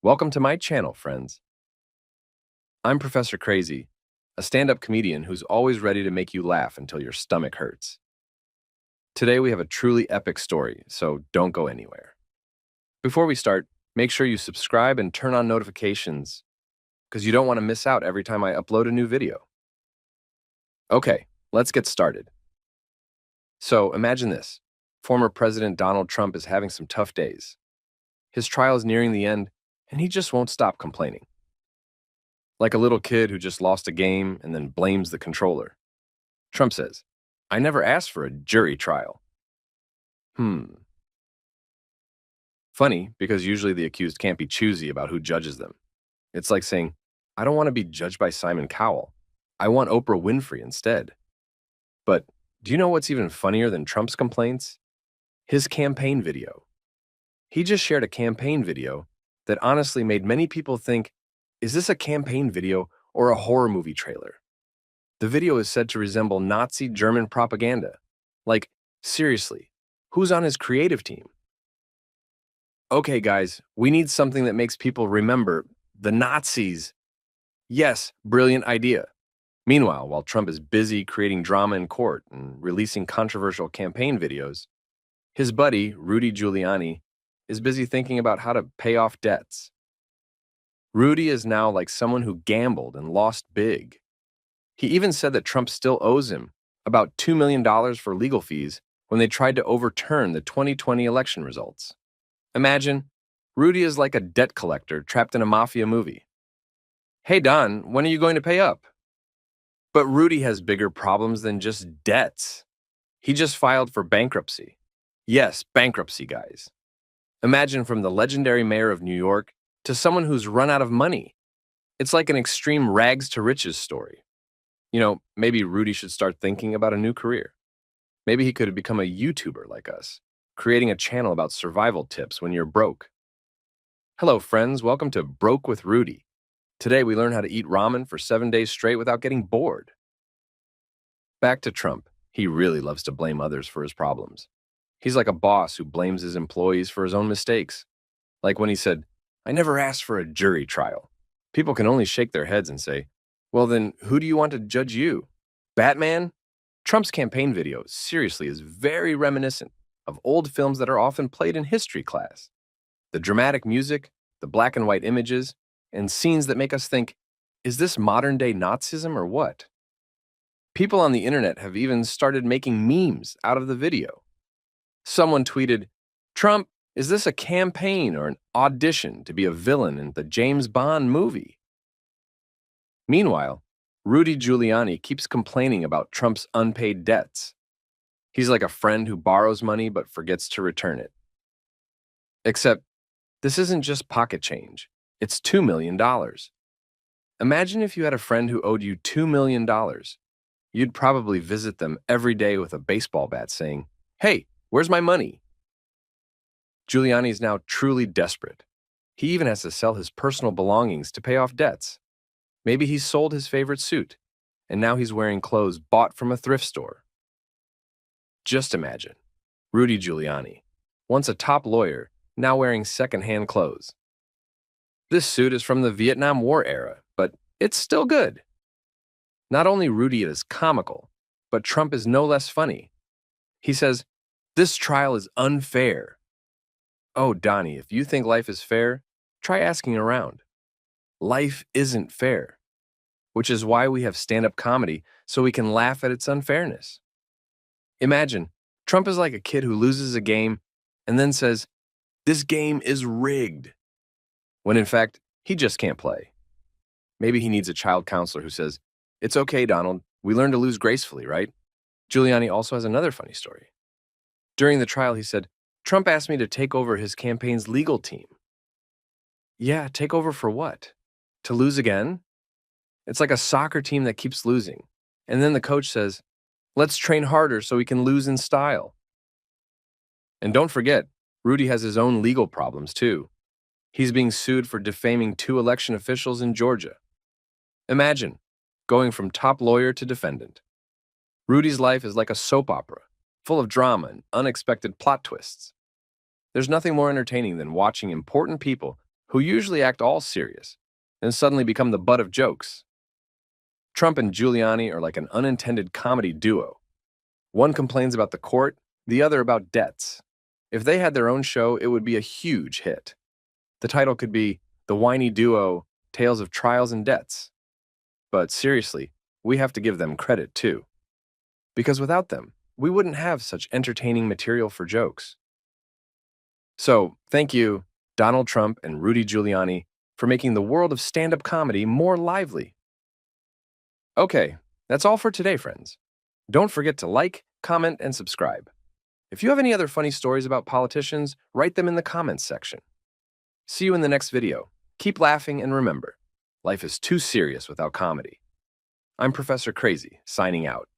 Welcome to my channel, friends. I'm Professor Crazy, a stand-up comedian who's always ready to make you laugh until your stomach hurts. Today we have a truly epic story, so don't go anywhere. Before we start, make sure you subscribe and turn on notifications because you don't want to miss out every time I upload a new video. Okay, let's get started. So imagine this. Former President Donald Trump is having some tough days. His trial is nearing the end, and he just won't stop complaining. Like a little kid who just lost a game and then blames the controller. Trump says, "I never asked for a jury trial." Funny, because usually the accused can't be choosy about who judges them. It's like saying, "I don't want to be judged by Simon Cowell. I want Oprah Winfrey instead." But do you know what's even funnier than Trump's complaints? His campaign video. He just shared a campaign video that honestly made many people think, is this a campaign video or a horror movie trailer? The video is said to resemble Nazi German propaganda. Like, seriously, who's on his creative team? Okay, guys, we need something that makes people remember the Nazis. Yes, brilliant idea. Meanwhile, while Trump is busy creating drama in court and releasing controversial campaign videos, his buddy, Rudy Giuliani, is busy thinking about how to pay off debts. Rudy is now like someone who gambled and lost big. He even said that Trump still owes him about $2 million for legal fees when they tried to overturn the 2020 election results. Imagine, Rudy is like a debt collector trapped in a mafia movie. "Hey Don, when are you going to pay up?" But Rudy has bigger problems than just debts. He just filed for bankruptcy. Yes, bankruptcy, guys. Imagine from the legendary mayor of New York to someone who's run out of money. It's like an extreme rags to riches story. Maybe Rudy should start thinking about a new career. Maybe he could become a YouTuber like us, creating a channel about survival tips when you're broke. Hello, friends. Welcome to Broke with Rudy. Today we learn how to eat ramen for 7 days straight without getting bored. Back to Trump. He really loves to blame others for his problems. He's like a boss who blames his employees for his own mistakes. Like when he said, "I never asked for a jury trial." People can only shake their heads and say, well then, who do you want to judge you? Batman? Trump's campaign video, seriously, is very reminiscent of old films that are often played in history class. The dramatic music, the black and white images, and scenes that make us think, is this modern-day Nazism or what? People on the internet have even started making memes out of the video. Someone tweeted, "Trump, is this a campaign or an audition to be a villain in the James Bond movie?" Meanwhile, Rudy Giuliani keeps complaining about Trump's unpaid debts. He's like a friend who borrows money but forgets to return it. Except, this isn't just pocket change. It's $2 million. Imagine if you had a friend who owed you $2 million. You'd probably visit them every day with a baseball bat saying, "Hey, where's my money?" Giuliani is now truly desperate. He even has to sell his personal belongings to pay off debts. Maybe he's sold his favorite suit, and now he's wearing clothes bought from a thrift store. Just imagine, Rudy Giuliani, once a top lawyer, now wearing second-hand clothes. This suit is from the Vietnam War era, but it's still good. Not only Rudy is comical, but Trump is no less funny. He says, "This trial is unfair." Oh, Donnie, if you think life is fair, try asking around. Life isn't fair, which is why we have stand-up comedy, so we can laugh at its unfairness. Imagine, Trump is like a kid who loses a game and then says, "This game is rigged," when in fact, he just can't play. Maybe he needs a child counselor who says, "It's okay, Donald, we learn to lose gracefully, right?" Giuliani also has another funny story. During the trial, he said, "Trump asked me to take over his campaign's legal team." Yeah, take over for what? To lose again? It's like a soccer team that keeps losing. And then the coach says, "Let's train harder so we can lose in style." And don't forget, Rudy has his own legal problems too. He's being sued for defaming 2 election officials in Georgia. Imagine, going from top lawyer to defendant. Rudy's life is like a soap opera, full of drama and unexpected plot twists. There's nothing more entertaining than watching important people who usually act all serious and suddenly become the butt of jokes. Trump and Giuliani are like an unintended comedy duo. One complains about the court, the other about debts. If they had their own show, it would be a huge hit. The title could be The Whiny Duo Tales of Trials and Debts. But seriously, we have to give them credit too. Because without them, we wouldn't have such entertaining material for jokes. So, thank you, Donald Trump and Rudy Giuliani, for making the world of stand-up comedy more lively. Okay, that's all for today, friends. Don't forget to like, comment, and subscribe. If you have any other funny stories about politicians, write them in the comments section. See you in the next video. Keep laughing and remember, life is too serious without comedy. I'm Professor Crazy, signing out.